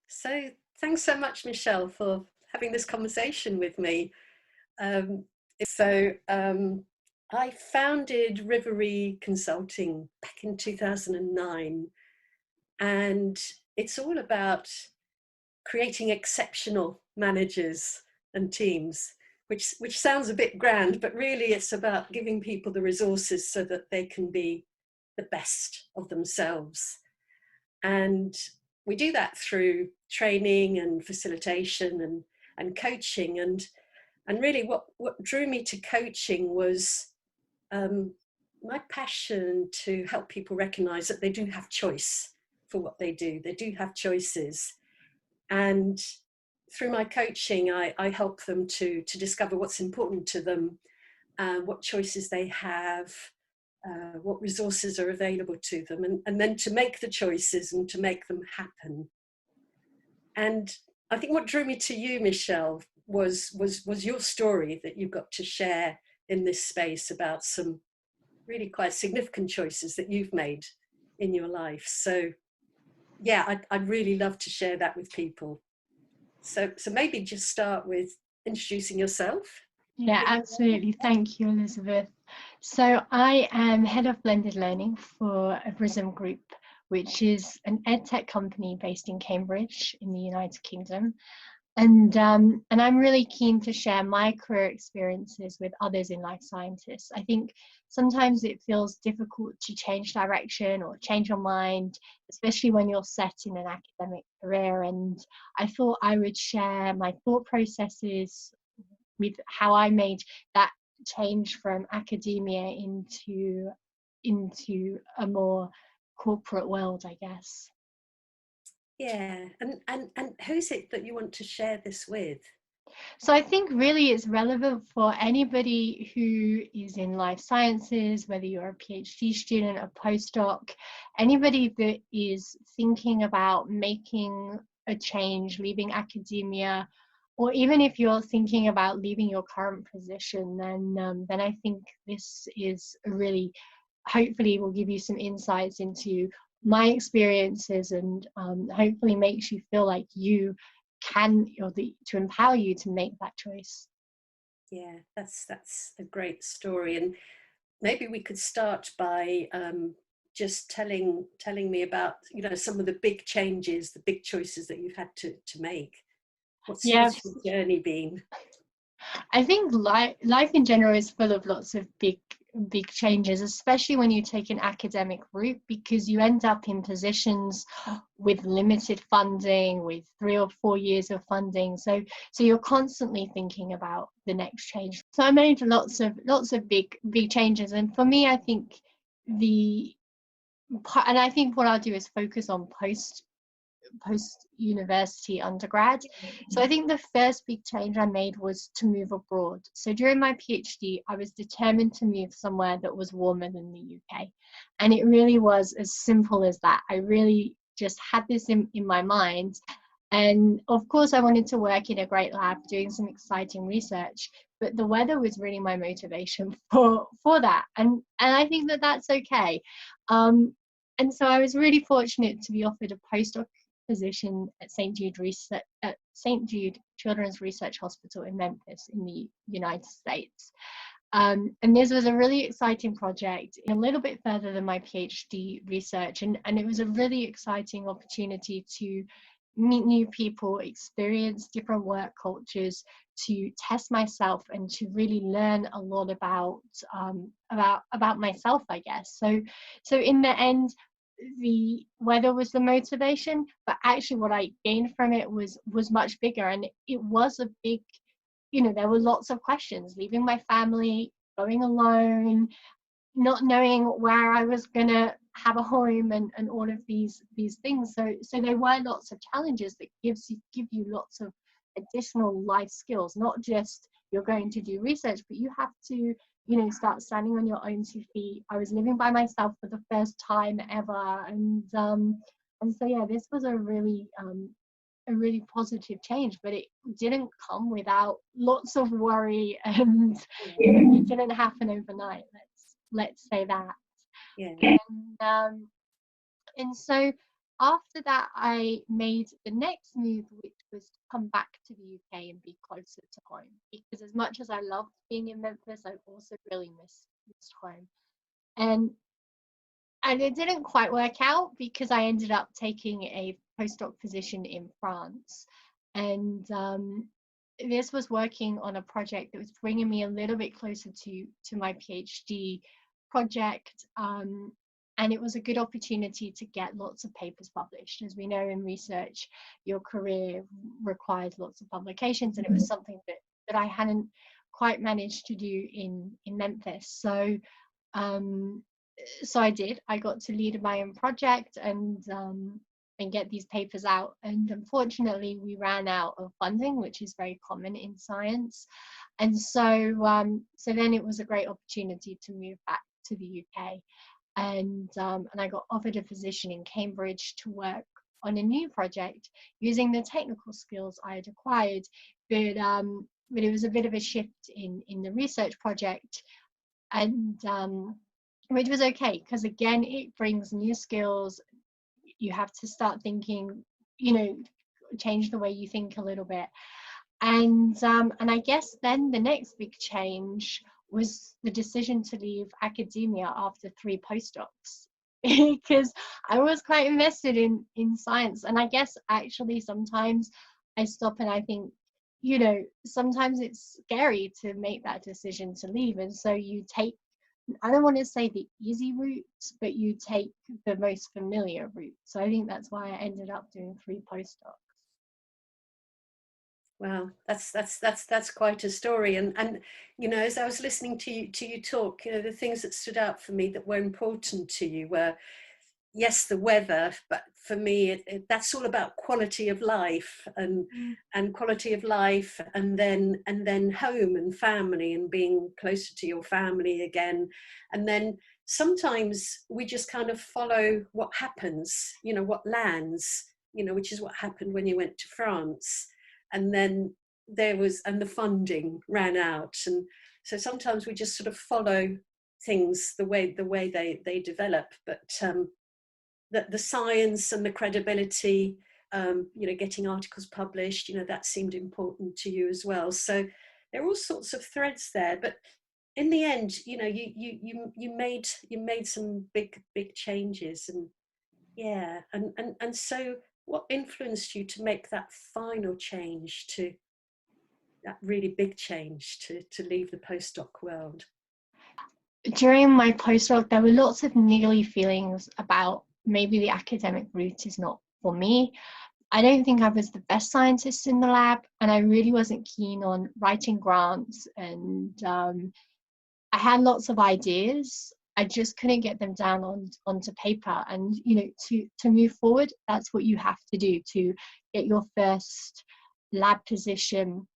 So thanks so much, Michelle, for having this conversation with me. Um, so I founded RiverRhee Consulting back in 2009, and it's all about creating exceptional managers and teams, which sounds a bit grand, but really it's about giving people the resources so that they can be the best of themselves. And we do that through training and facilitation and coaching. And really what drew me to coaching was my passion to help people recognize that they do have choice for what they do. They do have choices. And through my coaching, I help them to discover what's important to them, what choices they have, what resources are available to them, and then to make the choices and to make them happen. And I think what drew me to you, Michelle, was your story that you got to share in this space about some really quite significant choices that you've made in your life. So yeah, I'd really love to share that with people. So maybe just start with introducing yourself. Yeah, absolutely. Thank you, Elisabeth. So I am head of blended learning for a RiverRhee Group, which is an edtech company based in Cambridge in the United Kingdom. And I'm really keen to share my career experiences with others in life sciences. I think sometimes it feels difficult to change direction or change your mind, especially when you're set in an academic career. And I thought I would share my thought processes with how I made that change from academia into a more corporate world, I guess. Yeah, and who's it that you want to share this with? So I think really it's relevant for anybody who is in life sciences, whether you're a PhD student, a postdoc, anybody that is thinking about making a change, leaving academia, or even if you're thinking about leaving your current position, then I think this is really, hopefully will give you some insights into my experiences and hopefully makes you feel like you can, or to empower you to make that choice. Yeah, that's a great story. And maybe we could start by just telling me about, you know, some of the big changes, the big choices that you've had to make. What's your journey been? I think life in general is full of lots of big changes, especially when you take an academic route, because you end up in positions with limited funding, with 3 or 4 years of funding. So you're constantly thinking about the next change. So I made lots of big changes, and for me, I think I think what I'll do is focus on post university undergrad. So I think the first big change I made was to move abroad. So during my PhD, I was determined to move somewhere that was warmer than the UK. And it really was as simple as that. I really just had this in my mind. And of course, I wanted to work in a great lab doing some exciting research, but the weather was really my motivation for that. And I think that that's okay. And so I was really fortunate to be offered a postdoc position at St. Jude Children's Research Hospital in Memphis in the United States. And this was a really exciting project, a little bit further than my PhD research. And it was a really exciting opportunity to meet new people, experience different work cultures, to test myself and to really learn a lot about myself, I guess. So in the end, the weather was the motivation, but actually what I gained from it was much bigger. And it was a big, there were lots of questions: leaving my family, going alone, not knowing where I was gonna have a home, and all of these things. So there were lots of challenges that give you lots of additional life skills. Not just you're going to do research, but you have to start standing on your own 2 feet. I was living by myself for the first time ever, and so yeah, this was a really positive change, but it didn't come without lots of worry, and it didn't happen overnight. Let's say that. Yeah. And so after that, I made the next move, which was to come back to the UK and be closer to home. Because as much as I loved being in Memphis, I also really missed home. And it didn't quite work out because I ended up taking a postdoc position in France. And this was working on a project that was bringing me a little bit closer to my PhD project. And it was a good opportunity to get lots of papers published. As we know in research, your career requires lots of publications, and it was something that I hadn't quite managed to do in Memphis. So I did. I got to lead my own project and get these papers out. And unfortunately, we ran out of funding, which is very common in science. And so then it was a great opportunity to move back to the UK. And I got offered a position in Cambridge to work on a new project using the technical skills I had acquired. But it was a bit of a shift in the research project, and which was okay, because again, it brings new skills. You have to start thinking, change the way you think a little bit. And I guess then the next big change was the decision to leave academia after 3 postdocs, because I was quite invested in science. And I guess actually sometimes I stop and I think, sometimes it's scary to make that decision to leave. And so you take, I don't want to say the easy route, but you take the most familiar route. So I think that's why I ended up doing 3 postdocs. Wow, that's quite a story. And as I was listening to you talk, the things that stood out for me that were important to you were, yes, the weather, but for me, that's all about quality of life and quality of life, and then home and family and being closer to your family again. And then sometimes we just kind of follow what happens, what lands, which is what happened when you went to France. And then and the funding ran out. And so sometimes we just sort of follow things the way they develop. But the science and the credibility, getting articles published, that seemed important to you as well. So there are all sorts of threads there. But in the end, you made some big changes, and yeah, and so what influenced you to make that final change, to that really big change, to leave the postdoc world? During my postdoc, there were lots of niggly feelings about maybe the academic route is not for me. I don't think I was the best scientist in the lab, and I really wasn't keen on writing grants. And I had lots of ideas. I just couldn't get them down onto paper. And to move forward, that's what you have to do to get your first lab position.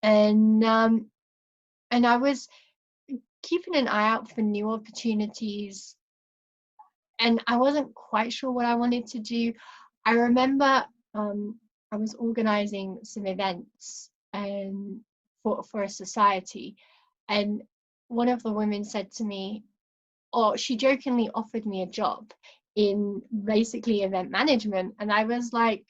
And I was keeping an eye out for new opportunities, and I wasn't quite sure what I wanted to do. I remember I was organizing some events and for a society, and one of the women said to me, or she jokingly offered me a job in basically event management, and I was like,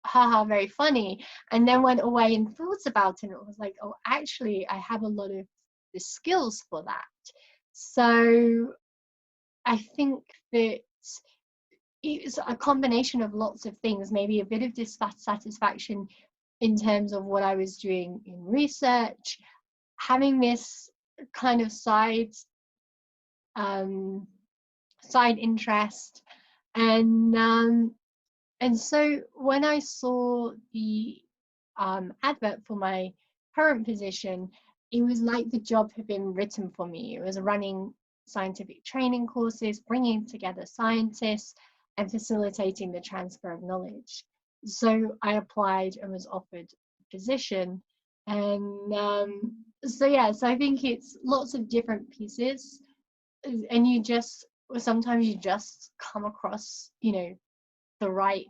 haha, very funny. And then went away and thought about it, and it was like, oh, actually I have a lot of the skills for that. So I think that it's a combination of lots of things, maybe a bit of dissatisfaction in terms of what I was doing in research, having this kind of side interest, and so when I saw the advert for my current position, it was like the job had been written for me. It was running scientific training courses, bringing together scientists, and facilitating the transfer of knowledge. So I applied and was offered a position. And so I think it's lots of different pieces, and sometimes you just come across, the right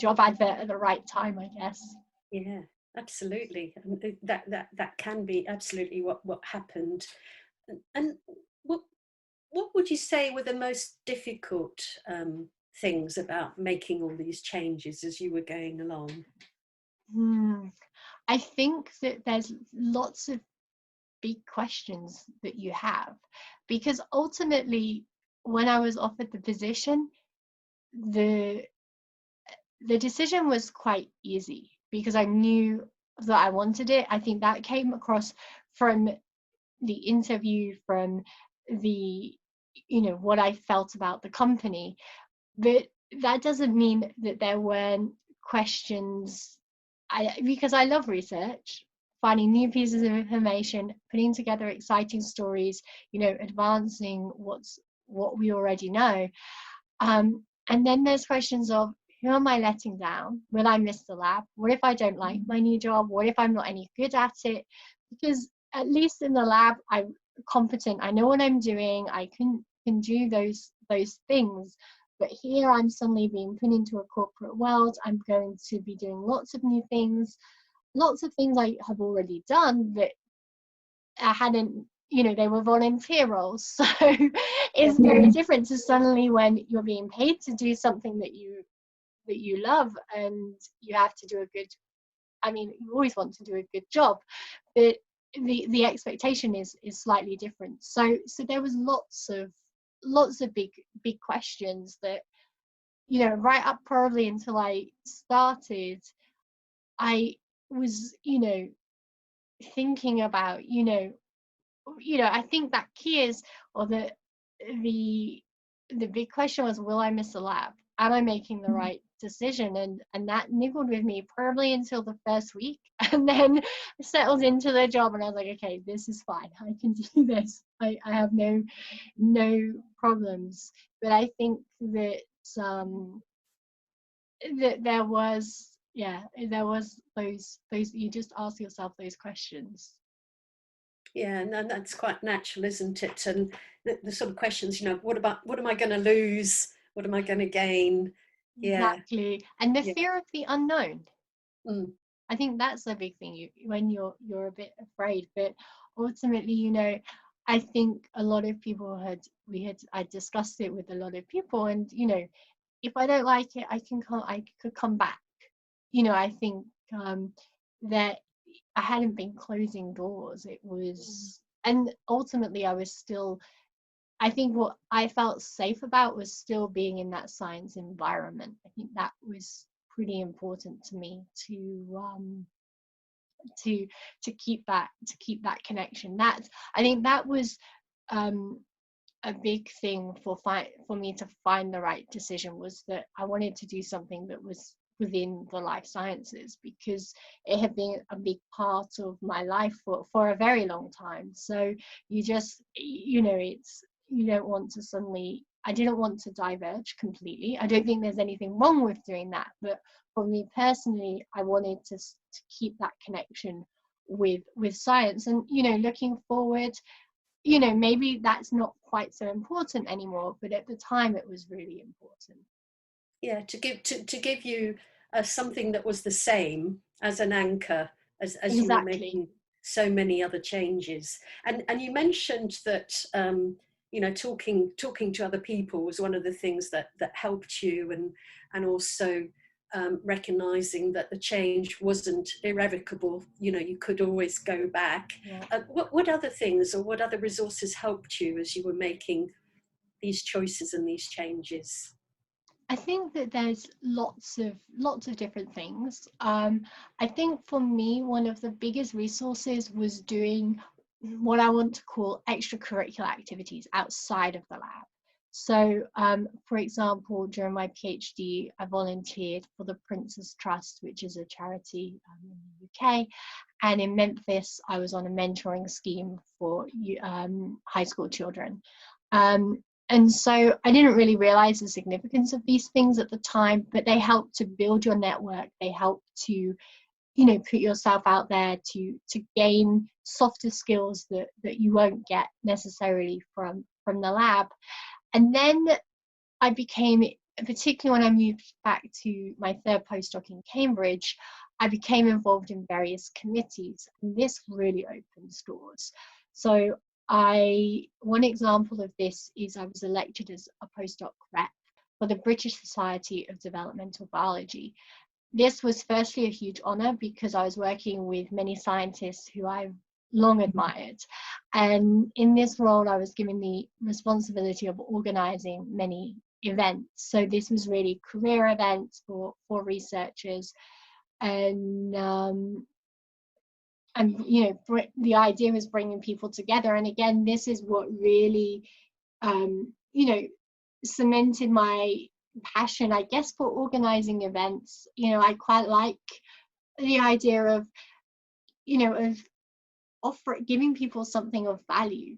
job advert at the right time, I guess. Yeah, absolutely. And that can be absolutely what happened. And what would you say were the most difficult things about making all these changes as you were going along? I think that there's lots of big questions that you have, because ultimately when I was offered the position, the decision was quite easy because I knew that I wanted it. I think that came across from the interview, from the, what I felt about the company. But that doesn't mean that there weren't questions. Because I love research, finding new pieces of information, putting together exciting stories, advancing what we already know. And then there's questions of, who am I letting down? Will I miss the lab? What if I don't like my new job? What if I'm not any good at it? Because at least in the lab, I'm competent. I know what I'm doing. I can do those things. But here I'm suddenly being put into a corporate world. I'm going to be doing lots of new things, lots of things I have already done that I hadn't, they were volunteer roles. So it's very different to suddenly when you're being paid to do something that you love, and you have to do a good, you always want to do a good job, but the expectation is slightly different. So there was lots of big questions that, right up probably until I started, I was, thinking about, I think that key is, or the big question was, will I miss a lab? Am I making the right decision? And that niggled with me probably until the first week, and then settled into the job, and I was like, okay, this is fine. I can do this. I have no problems. But I think that that there was those you just ask yourself those questions. Yeah, and that's quite natural, isn't it? And the sort of questions, what am I going to lose? What am I going to gain? Yeah. Exactly. And the Yeah. fear of the unknown. Mm. I think that's a big thing, when you're a bit afraid. But ultimately, I think a lot of people I discussed it with a lot of people, and if I don't like it, I could come back. I think that I hadn't been closing doors. It was, and ultimately I think what I felt safe about was still being in that science environment. I think that was pretty important to me to keep that connection. I think that was a big thing for me to find the right decision, was that I wanted to do something that was within the life sciences, because it had been a big part of my life for a very long time. So you just, it's, you don't want to suddenly, I didn't want to diverge completely. I don't think there's anything wrong with doing that, but for me personally, I wanted to keep that connection with science. And looking forward, maybe that's not quite so important anymore, but at the time it was really important. Yeah, to give you something that was the same as an anchor, as you were Exactly. making so many other changes. And you mentioned that talking to other people was one of the things that helped you, and also recognizing that the change wasn't irrevocable. You could always go back. Yeah. What other things, or what other resources helped you as you were making these choices and these changes? I think that there's lots of different things. I think for me, one of the biggest resources was doing what I want to call extracurricular activities outside of the lab. So, for example, during my PhD, I volunteered for the Prince's Trust, which is a charity in the UK. And in Memphis, I was on a mentoring scheme for high school children. And so I didn't really realize the significance of these things at the time, but they help to build your network. They help to, put yourself out there to gain softer skills that you won't get necessarily from the lab. And then I became, particularly when I moved back to my third postdoc in Cambridge, I became involved in various committees, and this really opens doors. So one example of this is I was elected as a postdoc rep for the British Society of Developmental Biology. This was firstly a huge honor because I was working with many scientists who I've long admired. And in this role, I was given the responsibility of organizing many events. So this was really career events for researchers. And you know, the idea was bringing people together. And again, this is what really, you know, cemented my passion, I guess, for organizing events. You know, I quite like the idea of, you know, of giving people something of value,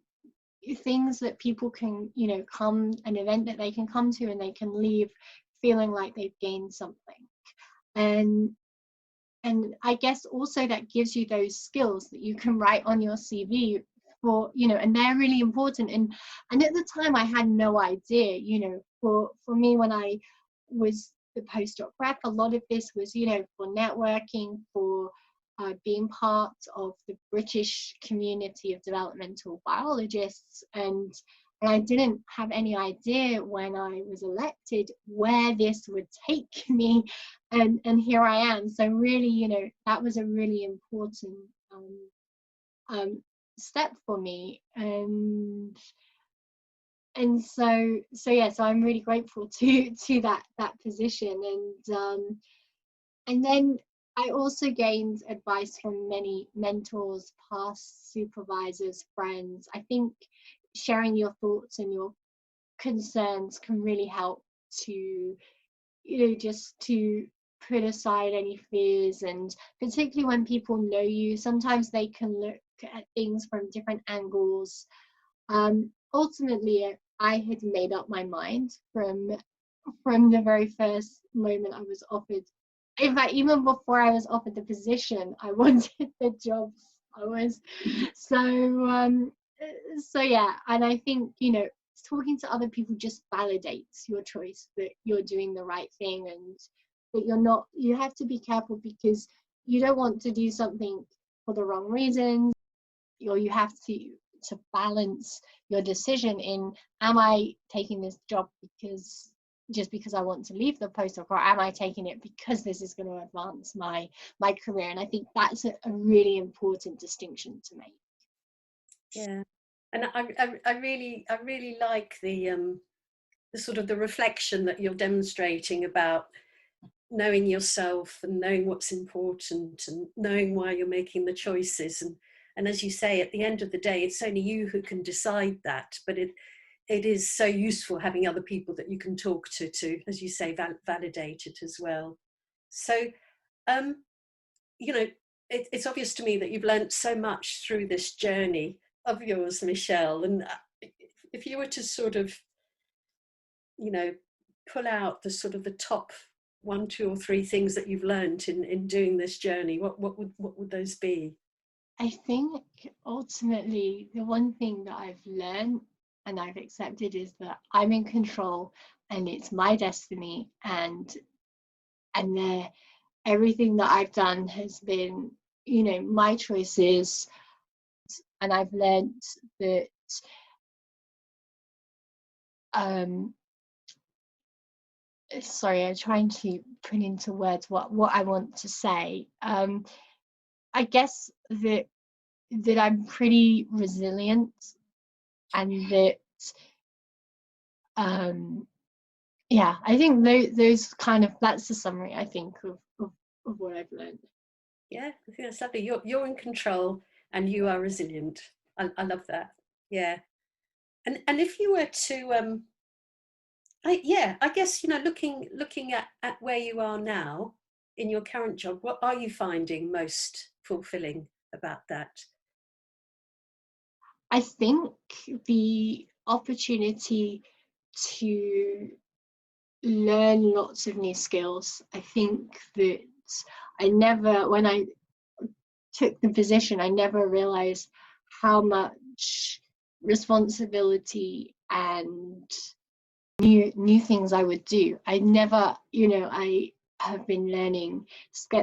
things that people can, you know, an event that they can come to and they can leave feeling like they've gained something. And I guess also that gives you those skills that you can write on your CV for, you know, and they're really important. And at the time I had no idea, you know, for me, when I was the postdoc rep, a lot of this was, you know, for networking, for being part of the British community of developmental biologists. And I didn't have any idea when I was elected where this would take me, and here I am. So really, you know, that was a really important step for me, and so yeah, so I'm really grateful to that position. And then I also gained advice from many mentors, past supervisors, friends. I think sharing your thoughts and your concerns can really help to, you know, just to put aside any fears. And particularly when people know you, sometimes they can look at things from different angles. Ultimately, I had made up my mind from the very first moment I was offered. In fact, even before I was offered the position, I wanted the job. So yeah. And I think, you know, talking to other people just validates your choice, that you're doing the right thing, and that you're not, you have to be careful because you don't want to do something for the wrong reasons, or you have to balance your decision in, am I taking this job just because I want to leave the postdoc, or am I taking it because this is going to advance my career? And I think that's a really important distinction to make. Yeah, and I really like the sort of the reflection that you're demonstrating about knowing yourself and knowing what's important and knowing why you're making the choices. And as you say, at the end of the day, it's only you who can decide that, but it is so useful having other people that you can talk to, as you say, validate it as well. So, you know, it's obvious to me that you've learned so much through this journey of yours, Michelle. And if you were to sort of, you know, pull out the sort of the top 1, 2, or 3 things that you've learned in doing this journey, what would those be? I think ultimately the one thing that I've learned and I've accepted is that I'm in control and it's my destiny, and everything that I've done has been, you know, my choices. And I've learned that sorry, I'm trying to put into words what I want to say. I guess that I'm pretty resilient, and that yeah, I think those kind of, that's the summary, I think, of what I've learned. Yeah, I think that's lovely. You're in control and you are resilient. I love that. Yeah. And if you were to I guess, you know, looking at where you are now in your current job, what are you finding most fulfilling about that? I think the opportunity to learn lots of new skills. I think that when I took the position, I never realized how much responsibility and new things I would do. I never, you know, I have been learning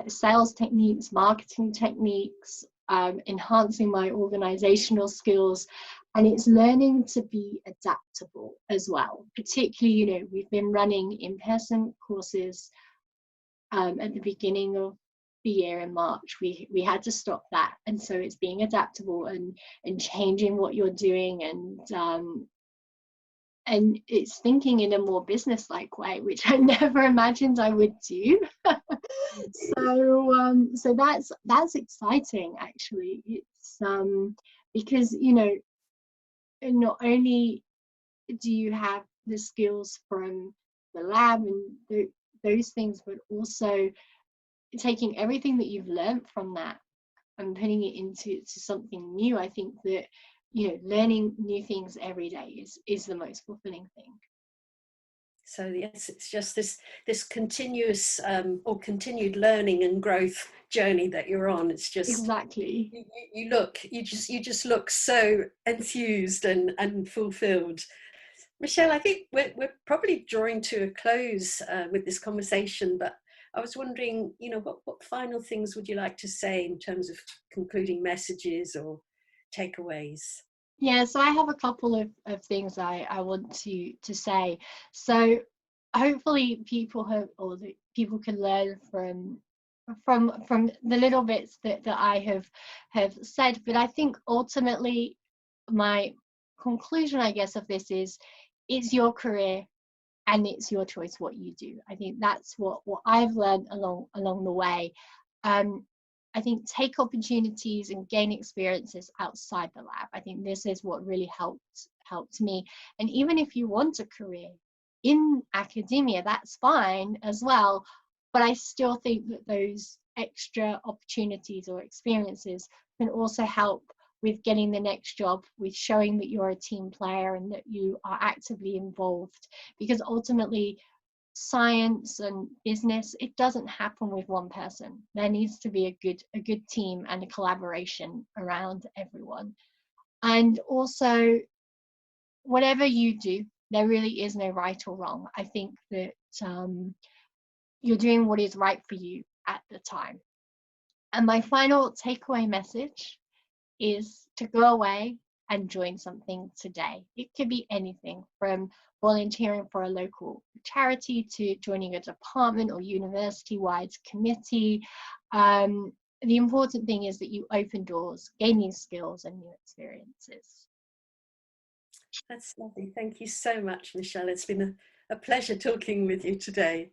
sales techniques, marketing techniques, enhancing my organizational skills, And it's learning to be adaptable as well. Particularly, you know, we've been running in-person courses at the beginning of the year in March. We had to stop that, and so it's being adaptable and changing what you're doing, and it's thinking in a more business-like way, which I never imagined I would do. So that's exciting, actually. It's because, you know, not only do you have the skills from the lab and those things, but also taking everything that you've learned from that and putting it into something new. I think that, you know, learning new things every day is the most fulfilling thing. So yes, it's just this continuous or continued learning and growth journey that you're on. It's just Exactly. you just look so enthused and fulfilled. Michelle, I think we're probably drawing to a close with this conversation, but I was wondering, you know, what final things would you like to say in terms of concluding messages or takeaways? Yeah, so I have a couple of things I want to say. So hopefully people people can learn from the little bits that I have said. But I think ultimately my conclusion, I guess, of this is it's your career and it's your choice what you do. I think that's what I've learned along the way. I think take opportunities and gain experiences outside the lab. I think this is what really helped me. And even if you want a career in academia, that's fine as well. But I still think that those extra opportunities or experiences can also help with getting the next job, with showing that you're a team player and that you are actively involved. Because ultimately, science and business, it doesn't happen with one person. There needs to be a good team and a collaboration around everyone. And also, whatever you do, there really is no right or wrong. I think that you're doing what is right for you at the time. And my final takeaway message is to go away and join something today. It could be anything from volunteering for a local charity to joining a department or university-wide committee. The important thing is that you open doors, gain new skills and new experiences. That's lovely. Thank you so much, Michelle. It's been a pleasure talking with you today.